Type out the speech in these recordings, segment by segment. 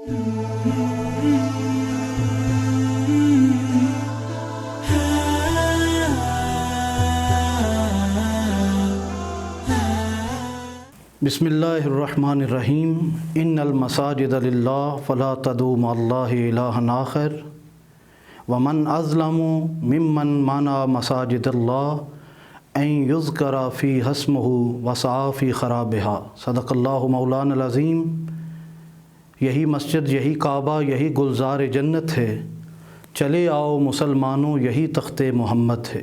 بسم اللہ الرحمن الرحیم ان المساجد للہ فلا تدعوا مع اللہ الہا آخر ومن اظلم ممن منع مساجد اللہ ان یذکر فیہا اسمہ وسعی فی خرابها صدق اللہ مولانا العظیم۔ یہی مسجد، یہی کعبہ، یہی گلزار جنت ہے، چلے آؤ مسلمانوں یہی تخت محمد ہے۔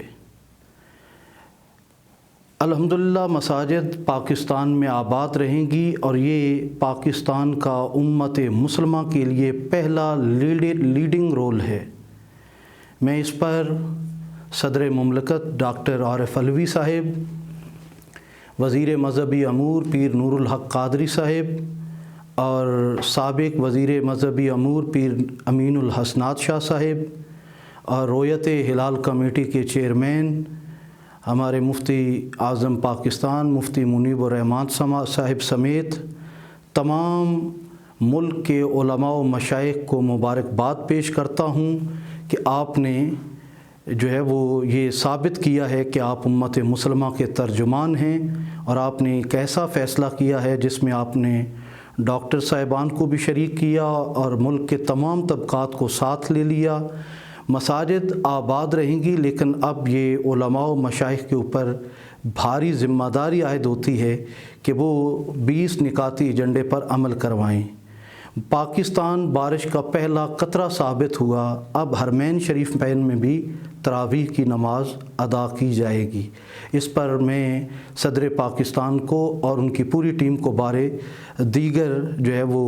الحمدللہ مساجد پاکستان میں آباد رہیں گی، اور یہ پاکستان کا امت مسلمہ کے لیے پہلا لیڈنگ رول ہے۔ میں اس پر صدر مملکت ڈاکٹر عارف علوی صاحب، وزیر مذہبی امور پیر نور الحق قادری صاحب، اور سابق وزیر مذہبی امور پیر امین الحسنات شاہ صاحب، اور رویت ہلال کمیٹی کے چیئرمین ہمارے مفتی اعظم پاکستان مفتی منیب الرحمان صاحب سمیت تمام ملک کے علماء و مشائخ کو مبارکباد پیش کرتا ہوں کہ آپ نے جو ہے وہ یہ ثابت کیا ہے کہ آپ امت مسلمہ کے ترجمان ہیں، اور آپ نے ایک ایسا فیصلہ کیا ہے جس میں آپ نے ڈاکٹر صاحبان کو بھی شریک کیا اور ملک کے تمام طبقات کو ساتھ لے لیا۔ مساجد آباد رہیں گی، لیکن اب یہ علماء و مشائخ کے اوپر بھاری ذمہ داری عائد ہوتی ہے کہ وہ 20 نکاتی ایجنڈے پر عمل کروائیں۔ پاکستان بارش کا پہلا قطرہ ثابت ہوا، اب حرمین شریفین میں بھی تراویح کی نماز ادا کی جائے گی۔ اس پر میں صدر پاکستان کو اور ان کی پوری ٹیم کو بارے دیگر جو ہے وہ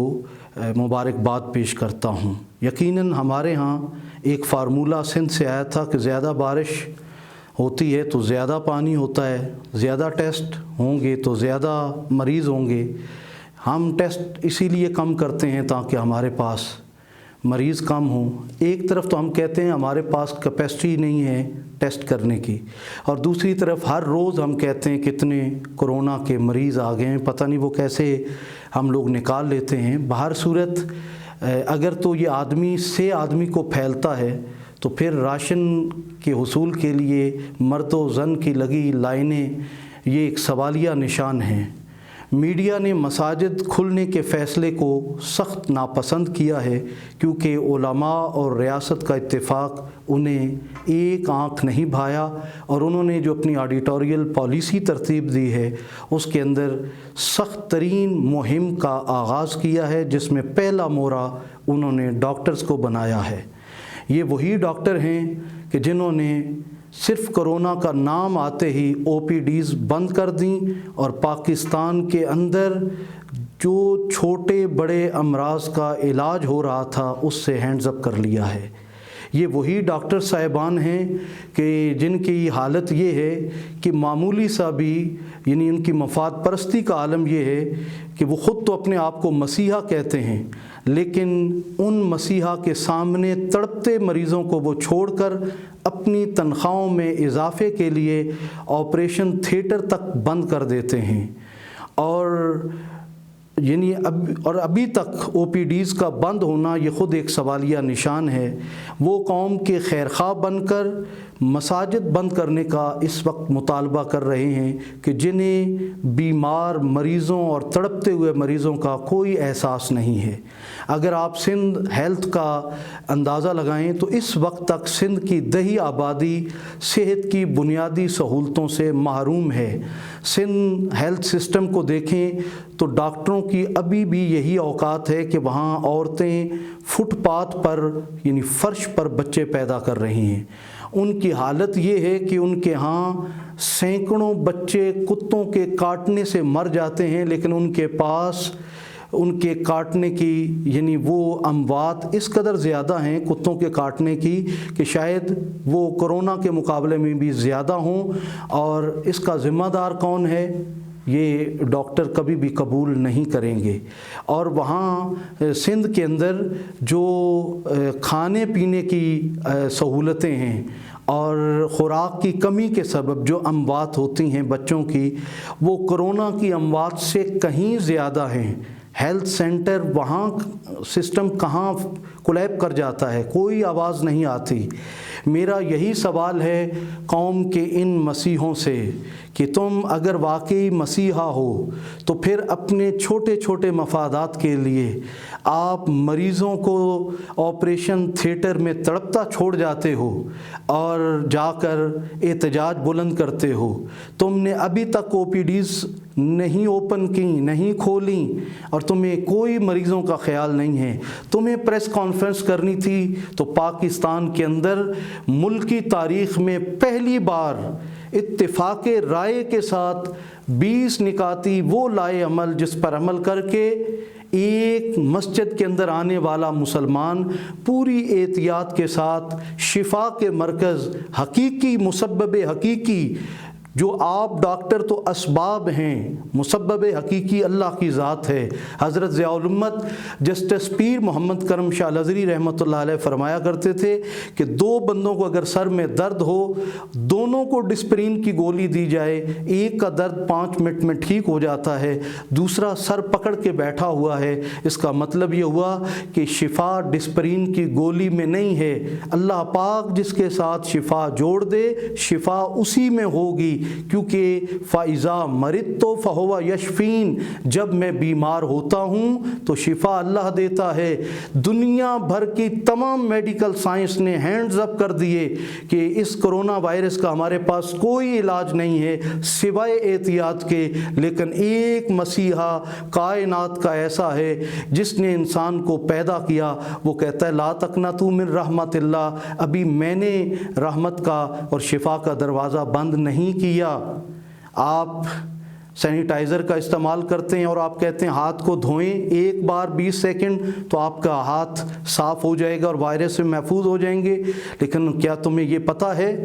مبارکباد پیش کرتا ہوں۔ یقیناً ہمارے ہاں ایک فارمولہ سندھ سے آیا تھا کہ زیادہ بارش ہوتی ہے تو زیادہ پانی ہوتا ہے، زیادہ ٹیسٹ ہوں گے تو زیادہ مریض ہوں گے۔ ہم ٹیسٹ اسی لیے کم کرتے ہیں تاکہ ہمارے پاس مریض کم ہوں۔ ایک طرف تو ہم کہتے ہیں ہمارے پاس کیپیسٹی نہیں ہے ٹیسٹ کرنے کی، اور دوسری طرف ہر روز ہم کہتے ہیں کتنے کورونا کے مریض آ گئے ہیں، پتہ نہیں وہ کیسے ہم لوگ نکال لیتے ہیں۔ بہر صورت اگر تو یہ آدمی سے آدمی کو پھیلتا ہے تو پھر راشن کے حصول کے لیے مرد و زن کی لگی لائنیں یہ ایک سوالیہ نشان ہیں۔ میڈیا نے مساجد کھلنے کے فیصلے کو سخت ناپسند کیا ہے، کیونکہ علماء اور ریاست کا اتفاق انہیں ایک آنکھ نہیں بھایا، اور انہوں نے جو اپنی آڈیٹوریل پالیسی ترتیب دی ہے اس کے اندر سخت ترین مہم کا آغاز کیا ہے، جس میں پہلا مورا انہوں نے ڈاکٹرز کو بنایا ہے۔ یہ وہی ڈاکٹر ہیں کہ جنہوں نے صرف کرونا کا نام آتے ہی او پی ڈیز بند کر دیں، اور پاکستان کے اندر جو چھوٹے بڑے امراض کا علاج ہو رہا تھا اس سے ہینڈز اپ کر لیا ہے۔ یہ وہی ڈاکٹر صاحبان ہیں کہ جن کی حالت یہ ہے کہ معمولی سا بھی، یعنی ان کی مفاد پرستی کا عالم یہ ہے کہ وہ خود تو اپنے آپ کو مسیحا کہتے ہیں، لیکن ان مسیحا کے سامنے تڑپتے مریضوں کو وہ چھوڑ کر اپنی تنخواہوں میں اضافے کے لیے آپریشن تھیٹر تک بند کر دیتے ہیں، اور ابھی تک او پی ڈیز کا بند ہونا یہ خود ایک سوالیہ نشان ہے۔ وہ قوم کے خیرخواہ بن کر مساجد بند کرنے کا اس وقت مطالبہ کر رہے ہیں کہ جنہیں بیمار مریضوں اور تڑپتے ہوئے مریضوں کا کوئی احساس نہیں ہے۔ اگر آپ سندھ ہیلتھ کا اندازہ لگائیں تو اس وقت تک سندھ کی دیہی آبادی صحت کی بنیادی سہولتوں سے محروم ہے۔ سندھ ہیلتھ سسٹم کو دیکھیں تو ڈاکٹروں کی ابھی بھی یہی اوقات ہے کہ وہاں عورتیں فٹ پاتھ پر یعنی فرش پر بچے پیدا کر رہی ہیں۔ ان کی حالت یہ ہے کہ ان کے ہاں سینکڑوں بچے کتوں کے کاٹنے سے مر جاتے ہیں، لیکن ان کے پاس ان کے کاٹنے کی یعنی وہ اموات اس قدر زیادہ ہیں کتوں کے کاٹنے کی کہ شاید وہ کورونا کے مقابلے میں بھی زیادہ ہوں، اور اس کا ذمہ دار کون ہے یہ ڈاکٹر کبھی بھی قبول نہیں کریں گے۔ اور وہاں سندھ کے اندر جو کھانے پینے کی سہولتیں ہیں اور خوراک کی کمی کے سبب جو اموات ہوتی ہیں بچوں کی، وہ کرونا کی اموات سے کہیں زیادہ ہیں، ہیلتھ سینٹر وہاں سسٹم کہاں کولیپ کر جاتا ہے، کوئی آواز نہیں آتی۔ میرا یہی سوال ہے قوم کے ان مسیحوں سے کہ تم اگر واقعی مسیحا ہو تو پھر اپنے چھوٹے چھوٹے مفادات کے لیے آپ مریضوں کو آپریشن تھیٹر میں تڑپتا چھوڑ جاتے ہو اور جا کر احتجاج بلند کرتے ہو۔ تم نے ابھی تک او پی ڈیز نہیں اوپن کی، نہیں کھولیں، اور تمہیں کوئی مریضوں کا خیال نہیں ہے۔ تمہیں پریس کانفرنس کرنی تھی تو پاکستان کے اندر ملکی تاریخ میں پہلی بار اتفاق رائے کے ساتھ 20 نکاتی وہ لائے عمل جس پر عمل کر کے ایک مسجد کے اندر آنے والا مسلمان پوری احتیاط کے ساتھ شفا کے مرکز، حقیقی مسبب حقیقی، جو آپ ڈاکٹر تو اسباب ہیں، مسبب حقیقی اللہ کی ذات ہے۔ حضرت ضیاء الامت جسٹس پیر محمد کرم شاہ الازہری رحمۃ اللہ علیہ فرمایا کرتے تھے کہ 2 بندوں کو اگر سر میں درد ہو، دونوں کو ڈسپرین کی گولی دی جائے، ایک کا درد 5 منٹ میں ٹھیک ہو جاتا ہے، دوسرا سر پکڑ کے بیٹھا ہوا ہے۔ اس کا مطلب یہ ہوا کہ شفا ڈسپرین کی گولی میں نہیں ہے، اللہ پاک جس کے ساتھ شفا جوڑ دے شفا اسی میں ہوگی، کیونکہ فَإِذَا مَرِضْتُ فَهُوَ يَشْفِينِ، جب میں بیمار ہوتا ہوں تو شفا اللہ دیتا ہے۔ دنیا بھر کی تمام میڈیکل سائنس نے ہینڈز اپ کر دیے کہ اس کرونا وائرس کا ہمارے پاس کوئی علاج نہیں ہے سوائے احتیاط کے، لیکن ایک مسیحا کائنات کا ایسا ہے جس نے انسان کو پیدا کیا، وہ کہتا ہے لا تقنطوا من رحمت اللہ، ابھی میں نے رحمت کا اور شفا کا دروازہ بند نہیں کیا۔ آپ سینیٹائزر کا استعمال کرتے ہیں اور آپ کہتے ہیں ہاتھ کو دھوئیں ایک بار 20 سیکنڈ تو آپ کا ہاتھ صاف ہو جائے گا اور وائرس سے محفوظ ہو جائیں گے، لیکن کیا تمہیں یہ پتہ ہے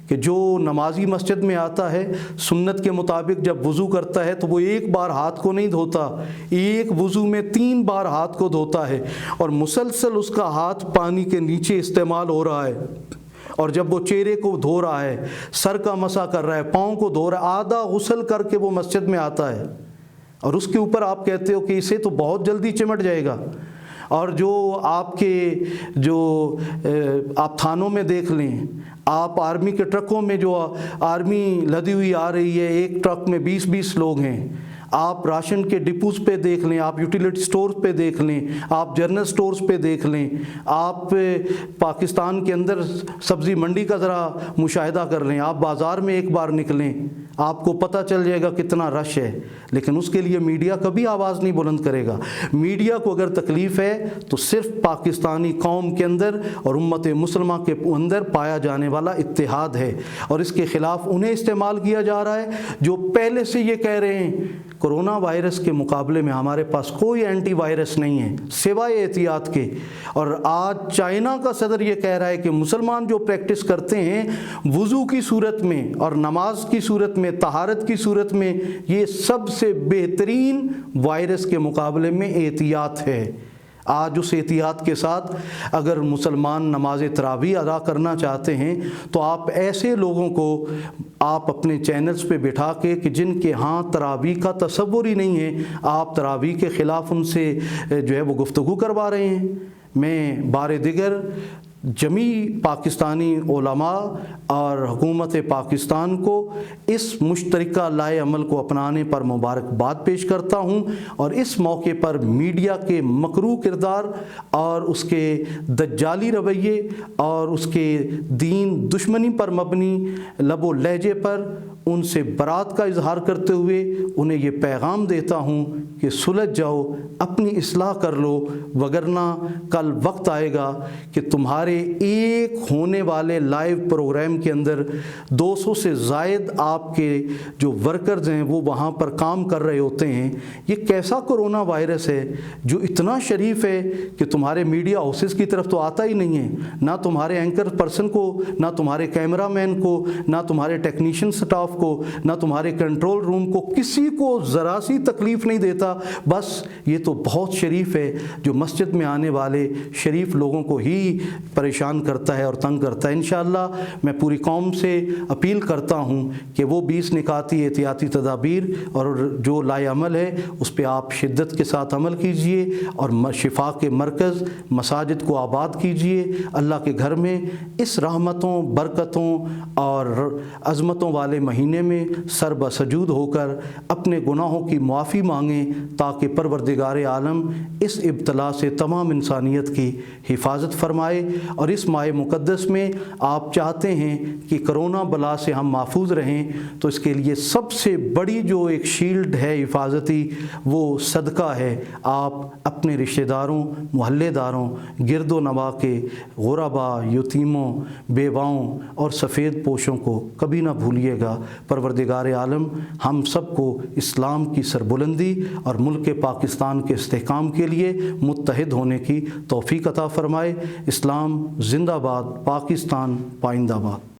کہ جو نمازی مسجد میں آتا ہے سنت کے مطابق جب وضو کرتا ہے تو وہ ایک بار ہاتھ کو نہیں دھوتا، ایک وضو میں 3 بار ہاتھ کو دھوتا ہے، اور مسلسل اس کا ہاتھ پانی کے نیچے استعمال ہو رہا ہے، اور جب وہ چہرے کو دھو رہا ہے، سر کا مسح کر رہا ہے، پاؤں کو دھو رہا ہے، آدھا غسل کر کے وہ مسجد میں آتا ہے، اور اس کے اوپر آپ کہتے ہو کہ اسے تو بہت جلدی چمٹ جائے گا۔ اور جو آپ کے آپ تھانوں میں دیکھ لیں، آپ آرمی کے ٹرکوں میں جو آرمی لدی ہوئی آ رہی ہے، ایک ٹرک میں 20-20 لوگ ہیں، آپ راشن کے ڈپوز پہ دیکھ لیں، آپ یوٹیلیٹی سٹورز پہ دیکھ لیں، آپ جنرل سٹورز پہ دیکھ لیں، آپ پاکستان کے اندر سبزی منڈی کا ذرا مشاہدہ کر لیں، آپ بازار میں ایک بار نکلیں، آپ کو پتہ چل جائے گا کتنا رش ہے، لیکن اس کے لیے میڈیا کبھی آواز نہیں بلند کرے گا۔ میڈیا کو اگر تکلیف ہے تو صرف پاکستانی قوم کے اندر اور امت مسلمہ کے اندر پایا جانے والا اتحاد ہے، اور اس کے خلاف انہیں استعمال کیا جا رہا ہے جو پہلے سے یہ کہہ رہے ہیں کرونا وائرس کے مقابلے میں ہمارے پاس کوئی اینٹی وائرس نہیں ہے سوائے احتیاط کے۔ اور آج چائنا کا صدر یہ کہہ رہا ہے کہ مسلمان جو پریکٹس کرتے ہیں وضو کی صورت میں اور نماز کی صورت میں، طہارت کی صورت میں، یہ سب سے بہترین وائرس کے مقابلے میں احتیاط ہے۔ آج اس احتیاط کے ساتھ اگر مسلمان نماز تراویح ادا کرنا چاہتے ہیں تو آپ ایسے لوگوں کو آپ اپنے چینلز پہ بٹھا کے کہ جن کے ہاں تراویح کا تصور ہی نہیں ہے، آپ تراویح کے خلاف ان سے جو ہے وہ گفتگو کروا رہے ہیں۔ میں بار دیگر جمیع پاکستانی علماء اور حکومت پاکستان کو اس مشترکہ لائے عمل کو اپنانے پر مبارکباد پیش کرتا ہوں، اور اس موقع پر میڈیا کے مکروہ کردار اور اس کے دجالی رویے اور اس کے دین دشمنی پر مبنی لب و لہجے پر ان سے برات کا اظہار کرتے ہوئے انہیں یہ پیغام دیتا ہوں کہ سلجھ جاؤ، اپنی اصلاح کر لو، وگرنہ کل وقت آئے گا کہ تمہارے ایک ہونے والے لائیو پروگرام کے اندر 200 سے زائد آپ کے جو ورکرز ہیں وہ وہاں پر کام کر رہے ہوتے ہیں۔ یہ کیسا کرونا وائرس ہے جو اتنا شریف ہے کہ تمہارے میڈیا ہاؤسز کی طرف تو آتا ہی نہیں ہے، نہ تمہارے اینکر پرسن کو، نہ تمہارے کیمرہ مین کو، نہ تمہارے ٹیکنیشین سٹاف کو نہ تمہارے کنٹرول روم کو کسی کو ذرا سی تکلیف نہیں دیتا، بس یہ تو بہت شریف ہے جو مسجد میں آنے والے شریف لوگوں کو ہی پریشان کرتا ہے اور تنگ کرتا ہے۔ انشاءاللہ میں پوری قوم سے اپیل کرتا ہوں کہ وہ 20 نکاتی احتیاطی تدابیر اور جو لائے عمل ہے اس پہ آپ شدت کے ساتھ عمل کیجئے اور شفا کے مرکز مساجد کو آباد کیجئے۔ اللہ کے گھر میں اس رحمتوں، برکتوں اور عظمتوں والے مہینے میں سر بسجود ہو کر اپنے گناہوں کی معافی مانگیں تاکہ پروردگار عالم اس ابتلا سے تمام انسانیت کی حفاظت فرمائے۔ اور اس ماہ مقدس میں آپ چاہتے ہیں کہ کرونا بلا سے ہم محفوظ رہیں تو اس کے لیے سب سے بڑی جو ایک شیلڈ ہے حفاظتی، وہ صدقہ ہے۔ آپ اپنے رشتہ داروں، محلے داروں، گرد و نواح کے غربا، یتیموں، بیواؤں اور سفید پوشوں کو کبھی نہ بھولیے گا۔ پروردگار عالم ہم سب کو اسلام کی سربلندی اور ملک پاکستان کے استحکام کے لیے متحد ہونے کی توفیق عطا فرمائے۔ اسلام زندہ باد، پاکستان پائندہ باد۔